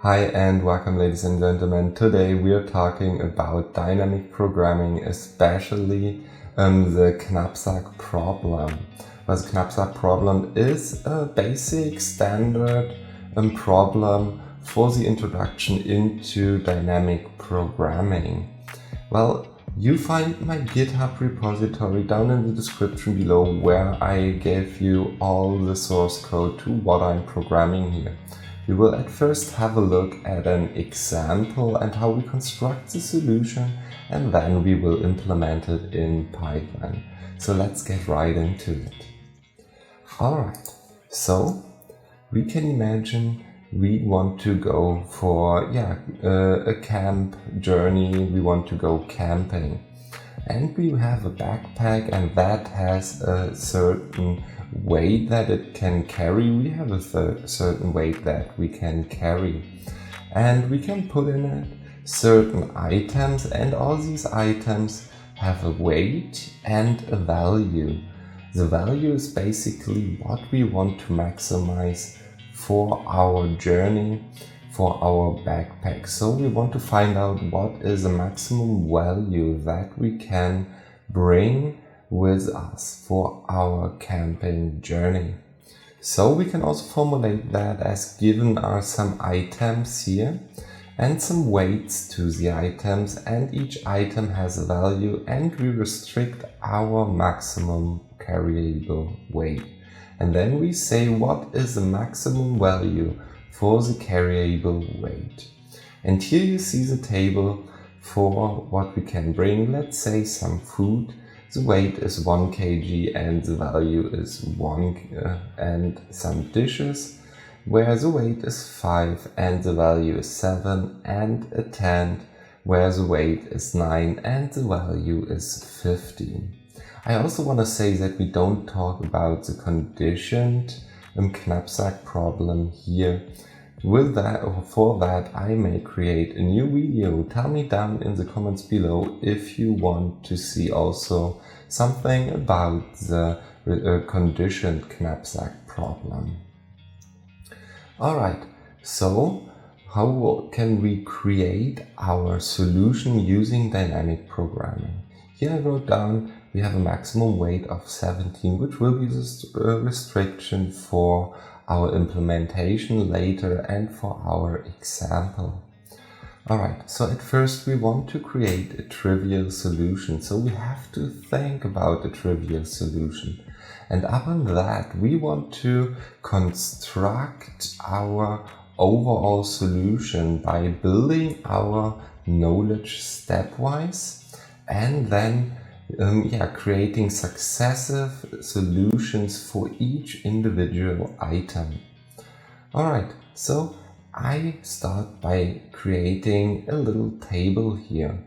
Hi and welcome, ladies and gentlemen. Today we are talking about dynamic programming, especially the Knapsack problem. Well, the Knapsack problem is a basic standard problem for the introduction into dynamic programming. Well, you find my GitHub repository down in the description below, where I gave you all the source code to what I'm programming here. We will at first have a look at an example and how we construct the solution, and then we will implement it in Python. So let's get right into it. Alright, so we can imagine we want to go for a camp journey, we want to go camping. And we have a backpack, and that has a certain weight that it can carry. We have a certain weight that we can carry. And we can put in it certain items, and all these items have a weight and a value. The value is basically what we want to maximize for our journey, for our backpack. So we want to find out what is the maximum value that we can bring with us for our camping journey. So we can also formulate that as given are some items here and some weights to the items, and each item has a value, and we restrict our maximum carryable weight. And then we say what is the maximum value for the carryable weight. And here you see the table for what we can bring. Let's say some food. The weight is 1 kg and the value is 1, and some dishes where the weight is 5 and the value is 7, and a tent where the weight is 9 and the value is 15. I also want to say that we don't talk about the conditioned knapsack problem here. With that, or for that, I may create a new video. Tell me down in the comments below if you want to see also something about the conditioned knapsack problem. Alright, so how can we create our solution using dynamic programming? Here I wrote down we have a maximum weight of 17, which will be the restriction for our implementation later and for our example. Alright, so at first we want to create a trivial solution. So we have to think about a trivial solution. And upon that, we want to construct our overall solution by building our knowledge stepwise, and then creating successive solutions for each individual item. Alright, so I start by creating a little table here.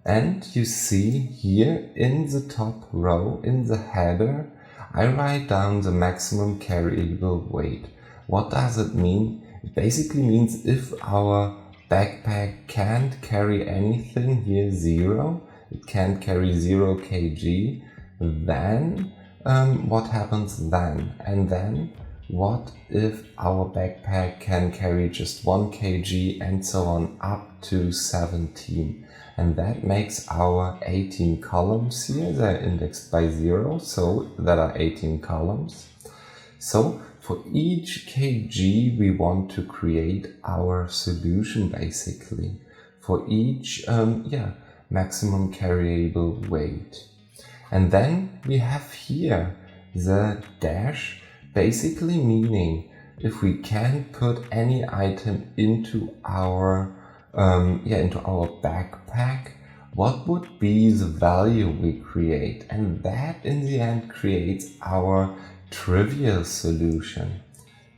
And you see here in the top row, in the header, I write down the maximum carryable weight. What does it mean? It basically means if our backpack can't carry anything here, 0, it can't carry 0 kg, then what happens then? And then what if our backpack can carry just 1 kg and so on up to 17? And that makes our 18 columns here. They're indexed by 0, so that are 18 columns. So for each kg we want to create our solution basically for each maximum carryable weight. And then we have here the dash, basically meaning if we can put any item into our backpack, what would be the value we create? And that in the end creates our trivial solution.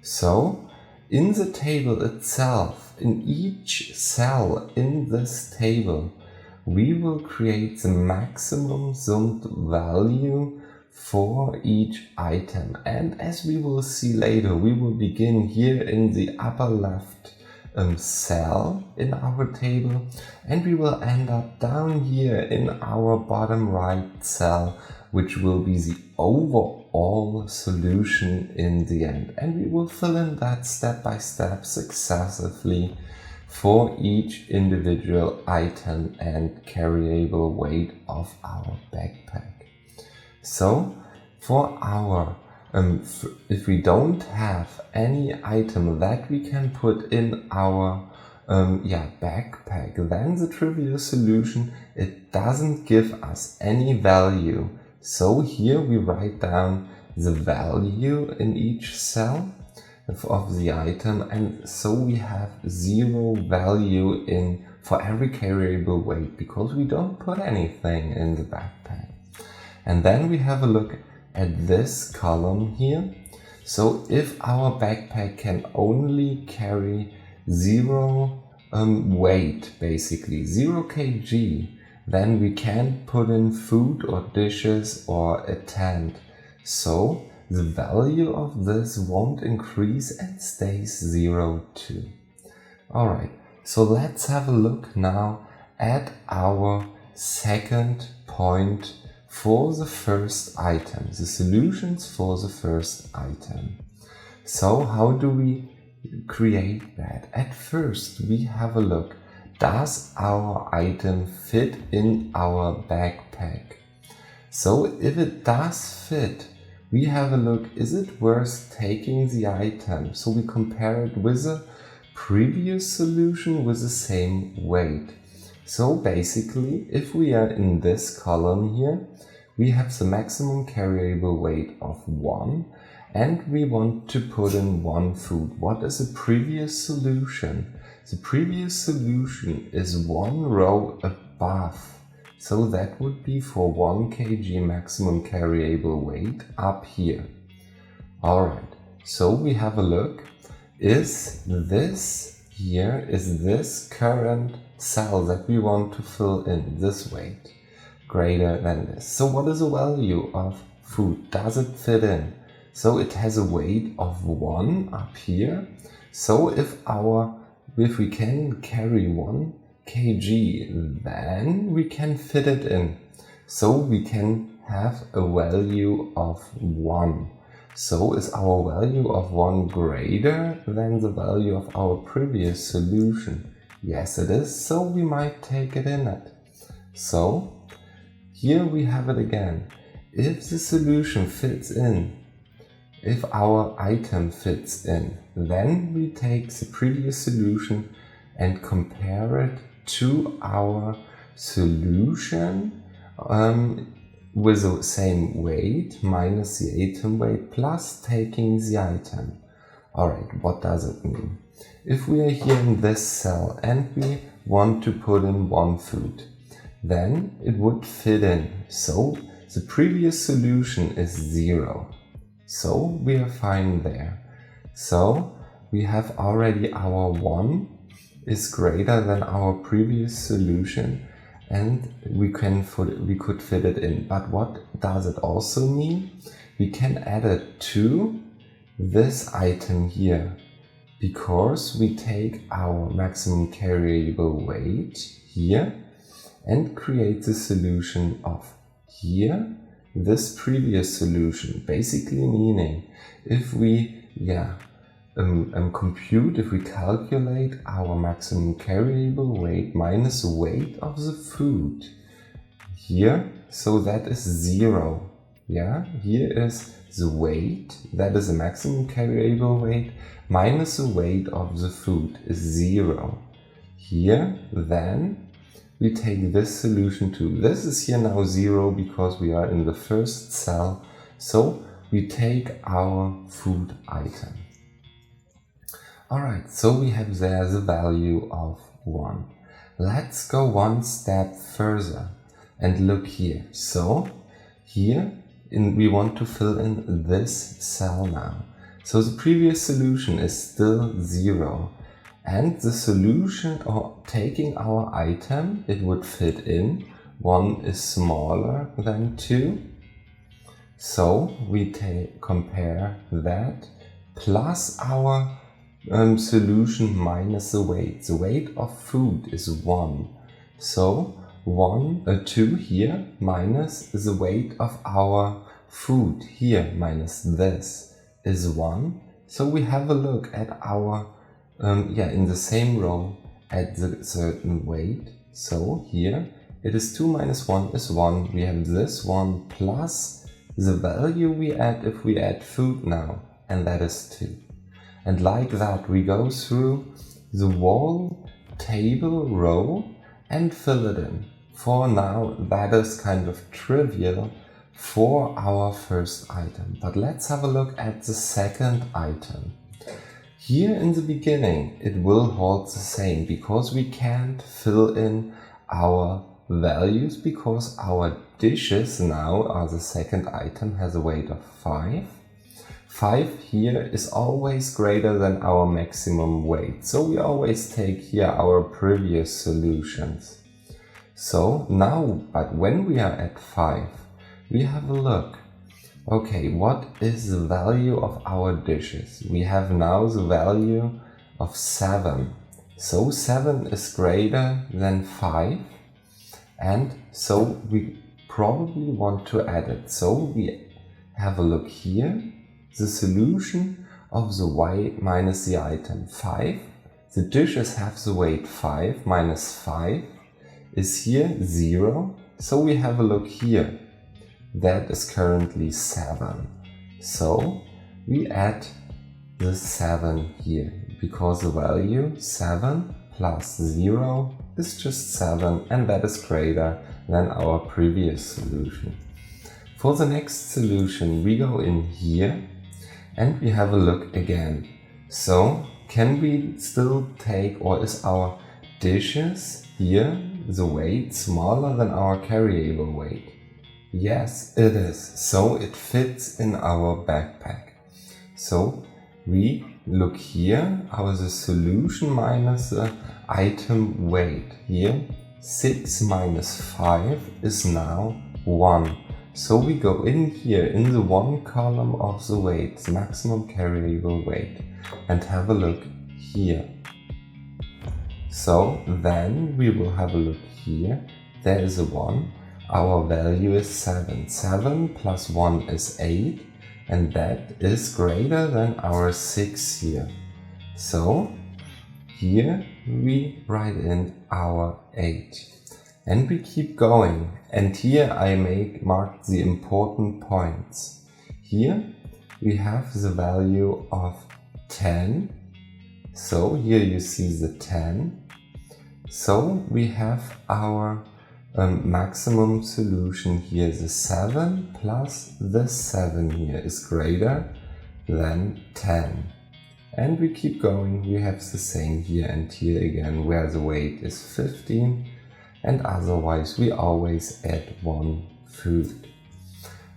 So in the table itself, in each cell in this table, we will create the maximum summed value for each item. And as we will see later, we will begin here in the upper left cell in our table, and we will end up down here in our bottom right cell, which will be the overall overall solution in the end. And we will fill in that step by step successively for each individual item and carryable weight of our backpack. So for our if we don't have any item that we can put in our backpack, then the trivial solution, it doesn't give us any value. So here we write down the value in each cell of the item, and so we have 0 value in for every carryable weight because we don't put anything in the backpack. And then we have a look at this column here. So if our backpack can only carry 0 weight, basically 0 kg, then we can't put in food or dishes or a tent. So the value of this won't increase and stays 0 too. Alright, so let's have a look now at our second point for the first item, the solutions for the first item. So how do we create that? At first we have a look, does our item fit in our backpack? So if it does fit, we have a look, is it worth taking the item? So we compare it with a previous solution with the same weight. So basically, if we are in this column here, we have the maximum carryable weight of 1 and we want to put in 1 food. What is the previous solution? The previous solution is 1 row above. So that would be for 1 kg maximum carryable weight up here. Alright, so we have a look. Is this current cell that we want to fill in, this weight, greater than this? So what is the value of food? Does it fit in? So it has a weight of 1 up here. So if we can carry 1 kg, then we can fit it in. So we can have a value of 1. So is our value of 1 greater than the value of our previous solution? Yes, it is. So we might take it in it. So here we have it again. If the solution fits in, if our item fits in, then we take the previous solution and compare it to our solution with the same weight minus the item weight plus taking the item. Alright, what does it mean? If we are here in this cell and we want to put in 1 food, then it would fit in. So the previous solution is 0. So we are fine there. So we have already our 1 is greater than our previous solution and we could fit it in. But what does it also mean? We can add it to this item here because we take our maximum carryable weight here and create the solution of here this previous solution, basically meaning if we if we calculate our maximum carryable weight minus the weight of the food here, so that is 0. Here is the weight, that is the maximum carryable weight, minus the weight of the food is 0. Here, then, we take this solution too. This is here now 0 because we are in the first cell, so we take our food item. Alright, so we have there the value of 1. Let's go one step further and look here. So here we want to fill in this cell now. So the previous solution is still 0 and the solution, or taking our item, it would fit in. 1 is smaller than 2. So we compare that plus our solution minus the weight. The weight of food is 1. So 2 here minus the weight of our food here minus this is 1. So we have a look at our, in the same row at the certain weight. So here it is 2 minus 1 is 1. We have this 1 plus the value we add if we add food now, and that is 2. And like that we go through the whole table row and fill it in. For now that is kind of trivial for our first item, but let's have a look at the second item. Here in the beginning it will hold the same because we can't fill in our values because our dishes now are the second item has a weight of 5. 5 here is always greater than our maximum weight, so we always take here our previous solutions. So now, but when we are at 5, we have a look. Okay, what is the value of our dishes? We have now the value of 7. So 7 is greater than 5, and so we probably want to add it. So we have a look here. The solution of the y minus the item 5. The dishes have the weight 5 minus 5 is here 0. So we have a look here. That is currently 7. So we add the 7 here because the value 7 plus 0 is just 7, and that is greater than our previous solution. For the next solution we go in here and we have a look again. So can we still take, or is our dishes here the weight smaller than our carryable weight? Yes, it is. So it fits in our backpack. So we look here, our the solution minus the item weight. Here 6 minus 5 is now 1. So we go in here in the 1 column of the weight, the maximum carryable weight, and have a look here. So then we will have a look here. There is a 1. Our value is 7. 7 plus 1 is 8, and that is greater than our 6 here. So here we write in our 8. And we keep going, and here I mark the important points. Here we have the value of 10, so here you see the 10. So we have our maximum solution here, the 7 plus the 7 here is greater than 10. And we keep going, we have the same here and here again, where the weight is 15. And otherwise we always add 1 food.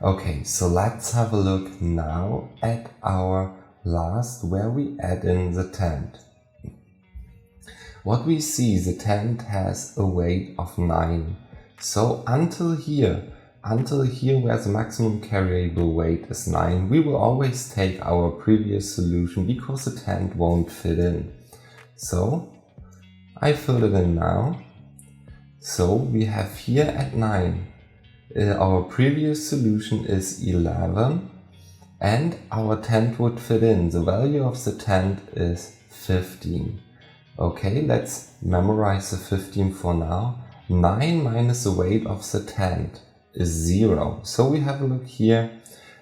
Okay, so let's have a look now at our last, where we add in the tent. What we see, the tent has a weight of 9. So until here where the maximum carryable weight is 9, we will always take our previous solution because the tent won't fit in. So I fill it in now. So we have here at 9, our previous solution is 11, and our tent would fit in. The value of the tent is 15. Okay, let's memorize the 15 for now. 9 minus the weight of the tent is 0. So we have a look here,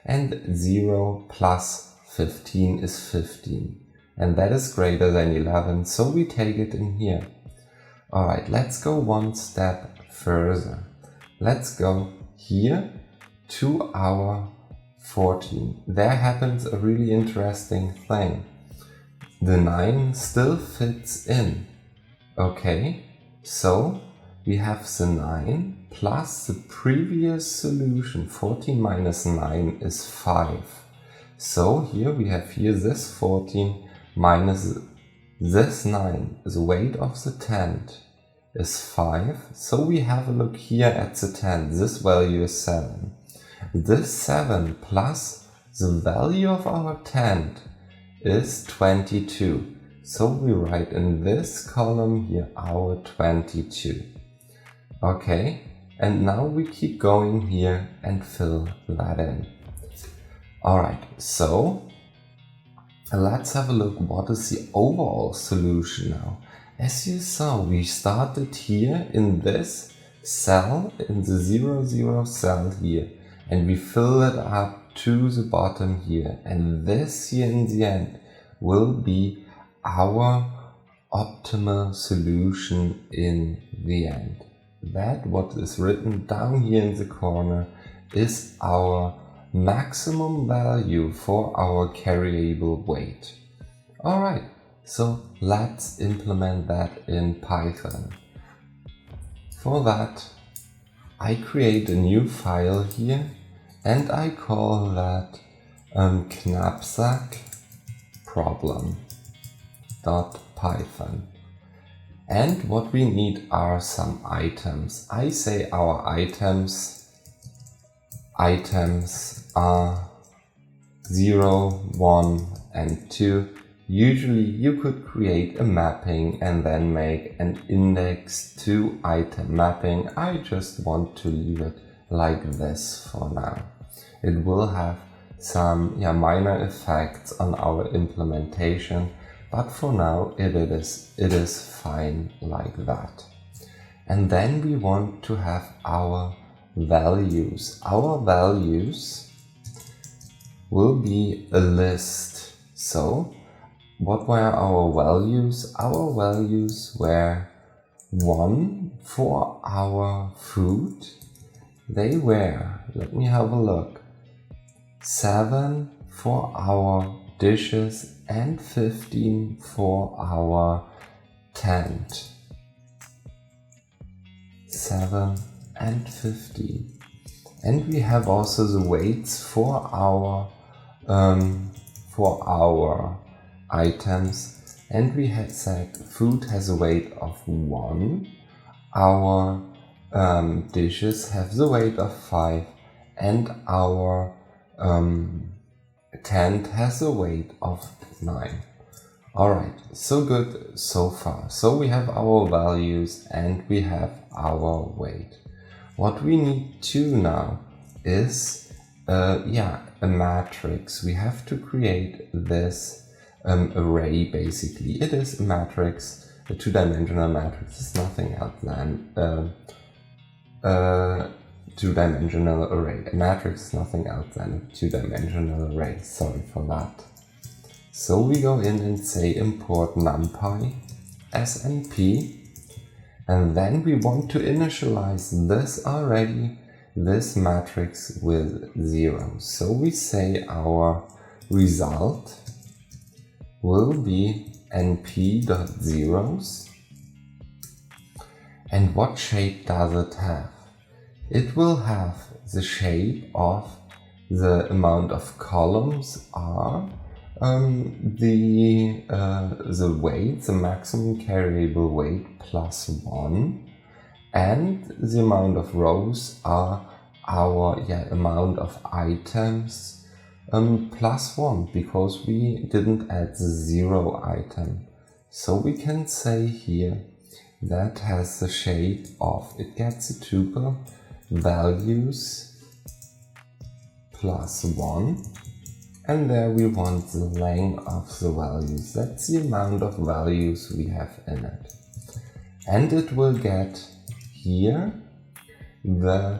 and 0 plus 15 is 15. And that is greater than 11, so we take it in here. Alright, let's go one step further. Let's go here to our 14. There happens a really interesting thing. The 9 still fits in. Okay, so we have the 9 plus the previous solution. 14 minus 9 is 5. So here we have this 14 minus this 9, the weight of the tent is 5, so we have a look here at the tent. This value is 7. This 7 plus the value of our tent is 22. So we write in this column here our 22. Okay, and now we keep going here and fill that in. Alright, so let's have a look what is the overall solution now. As you saw, we started here in this cell, in the 0, 0 cell here, and we fill it up to the bottom here, and this here in the end will be our optimal solution in the end. That what is written down here in the corner is our maximum value for our carryable weight. Alright, so let's implement that in Python. For that, I create a new file here and I call that Knapsack problem.python. And what we need are some items. I say our items are 0, 1 and 2. Usually you could create a mapping and then make an index to item mapping. I just want to leave it like this for now. It will have some minor effects on our implementation, but for now it is fine like that. And then we want to have our values. Our values will be a list. So what were our values? Our values were 1 for our food. They were, let me have a look, 7 for our dishes and 15 for our tent. 7 and 15. And we have also the weights for our items, and we had said food has a weight of 1, our dishes have the weight of 5, and our tent has a weight of 9. Alright, so good so far. So we have our values and we have our weight. What we need to now is a matrix. We have to create this array basically. It is a matrix, a two-dimensional matrix. It's nothing else than a two-dimensional array. A matrix is nothing else than a two-dimensional array. Sorry for that. So we go in and say import numpy snp, and then we want to initialize this matrix with 0. So we say our result will be np.zeros. And what shape does it have? It will have the shape of the amount of columns are the weight, the maximum carryable weight plus 1, and the amount of rows are our amount of items plus 1, because we didn't add the 0 item. So we can say here that has the shape of, it gets a tuple values plus 1. And there we want the length of the values. That's the amount of values we have in it. And it will get here the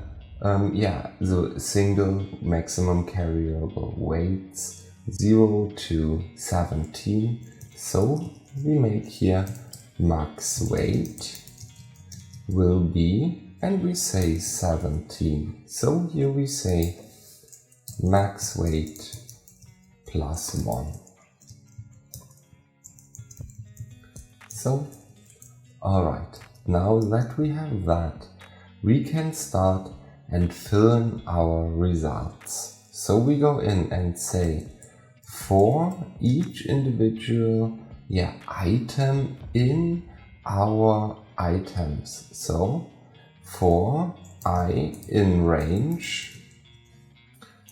single maximum carryable weights 0 to 17. So we make here max weight will be, and we say 17. So here we say max weight plus 1. So, alright, now that we have that, we can start and fill in our results. So we go in and say for each individual item in our items. So for I in range,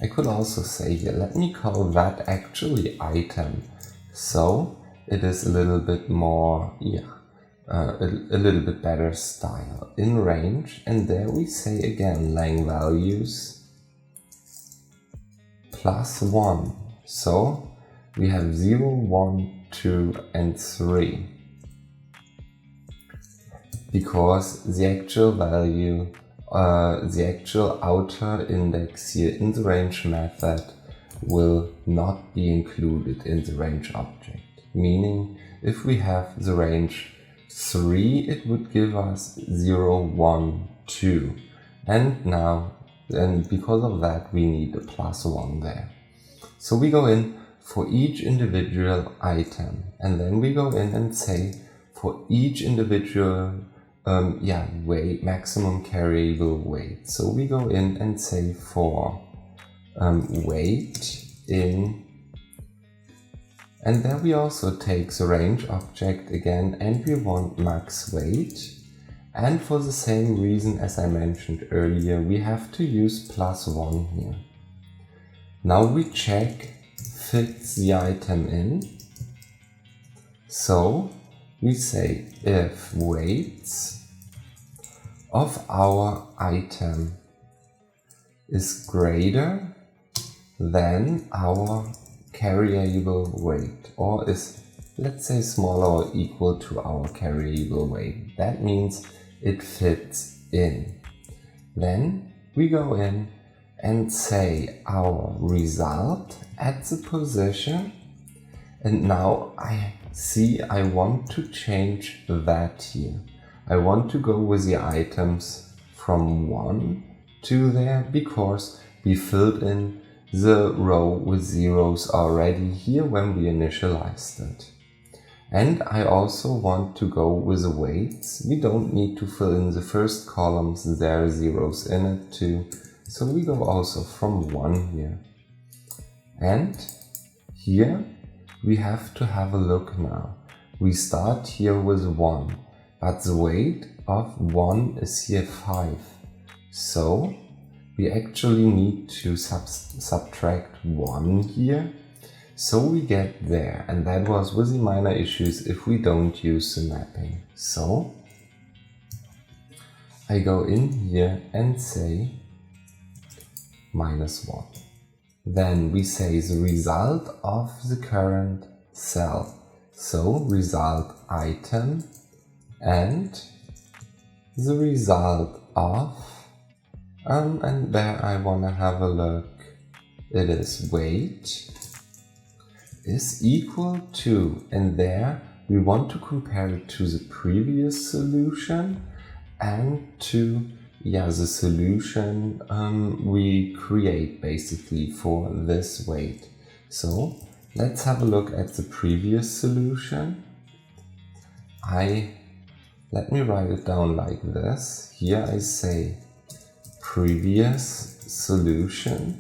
I could also say here, let me call that actually item. So it is a little bit more, a little bit better style. In range, and there we say again lang values plus 1. So we have 0, 1, 2 and 3. Because the actual value, the actual outer index here in the range method will not be included in the range object. Meaning, if we have the range 3, it would give us 0, 1, 2. And because of that, we need a plus 1 there. So we go in for each individual item, and then we go in and say for each individual weight, maximum carryable weight. So we go in and say for weight in, and then we also take the range object again, and we want max weight. And for the same reason as I mentioned earlier, we have to use plus 1 here. Now we check fits the item in. So we say if weights of our item is greater than our carryable weight, or is, let's say, smaller or equal to our carryable weight. That means it fits in. Then we go in and say our result at the position, and now I see I want to change that here. I want to go with the items from 1 to there because we filled in the row with zeros already here when we initialized it. And I also want to go with the weights. We don't need to fill in the first columns, there are zeros in it too. So we go also from 1 here. And here we have to have a look now. We start here with 1, but the weight of 1 is here 5. So we actually need to subtract 1 here. So we get there, and that was with the minor issues if we don't use the mapping. So I go in here and say minus 1. Then we say the result of the current cell. So result item and the result of, and there I want to have a look, it is weight is equal to, and there we want to compare it to the previous solution and to the solution we create basically for this weight. So let's have a look at the previous solution. Let me write it down like this. Here I say previous solution,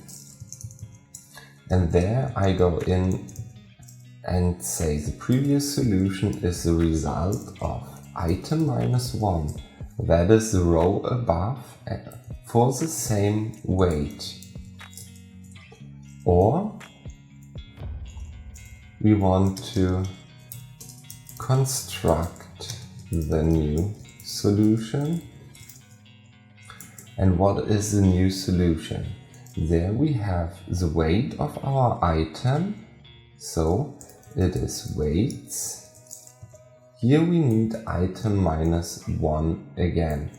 and there I go in and say the previous solution is the result of item minus 1. That is the row above for the same weight. Or we want to construct the new solution. And what is the new solution? There we have the weight of our item. So it is weights. Here we need item minus 1 again,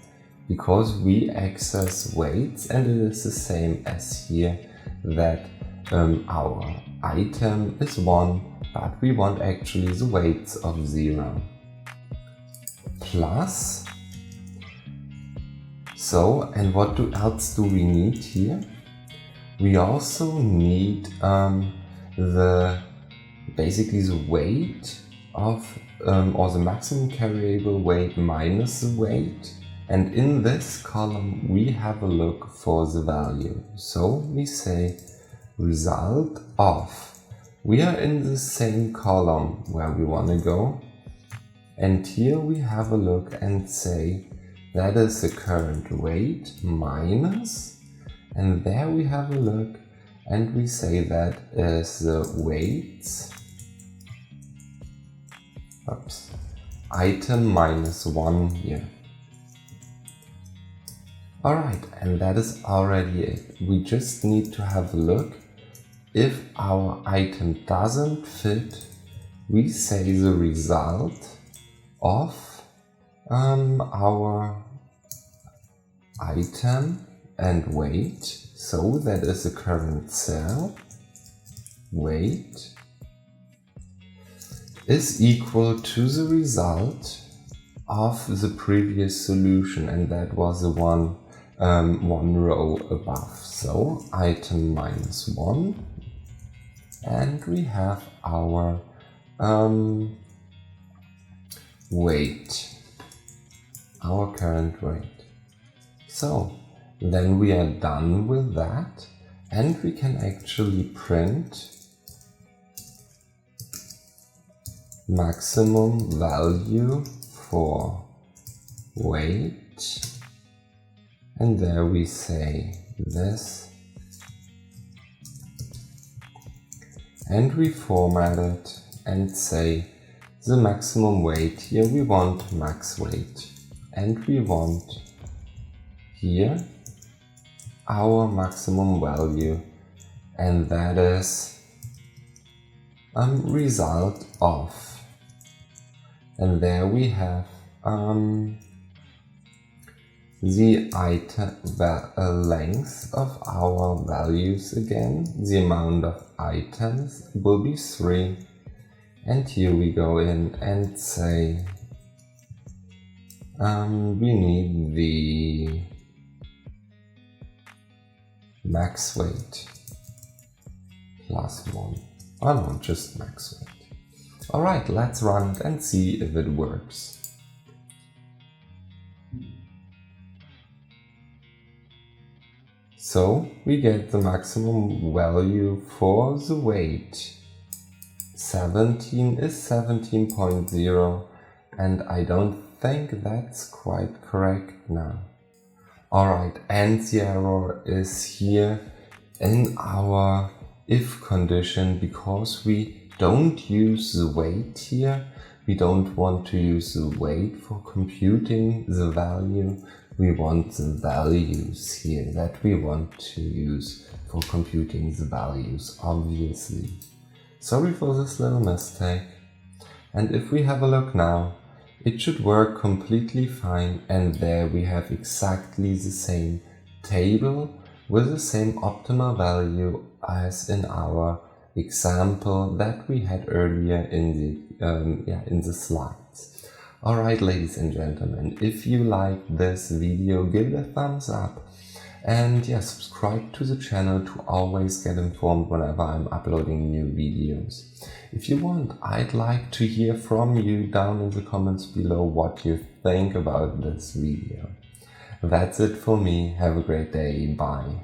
because we access weights, and it is the same as here that our item is 1, but we want actually the weights of 0. Plus, so, and what else do we need here? We also need basically the weight of, or the maximum carryable weight minus the weight. And in this column, we have a look for the value. So we say result of. We are in the same column where we want to go. And here we have a look and say that is the current weight minus. And there we have a look and we say that is the weights. Item minus 1 here. Alright, and that is already it. We just need to have a look if our item doesn't fit, we say the result of our item and weight, so that is the current cell, weight, is equal to the result of the previous solution, and that was the one row above. So item minus 1, and we have our weight, our current weight. So then we are done with that, and we can actually print maximum value for weight, and there we say this, and we format it and say the maximum weight here, we want max weight, and we want here our maximum value, and that is result of, and there we have the item length of our values again. The amount of items will be 3, and here we go in and say we need the max weight plus 1. Oh no, just max weight. Alright, let's run it and see if it works. So we get the maximum value for the weight. 17 is 17.0, and I don't think that's quite correct now. Alright, and the error is here in our if condition, because we don't use the weight here. We don't want to use the weight for computing the value. We want the values here that we want to use for computing the values, obviously. Sorry for this little mistake. And if we have a look now, it should work completely fine, and there we have exactly the same table with the same optimal value as in our example that we had earlier in the slides. Alright, ladies and gentlemen, if you like this video, give it a thumbs up, and subscribe to the channel to always get informed whenever I'm uploading new videos. If you want, I'd like to hear from you down in the comments below what you think about this video. That's it for me. Have a great day. Bye.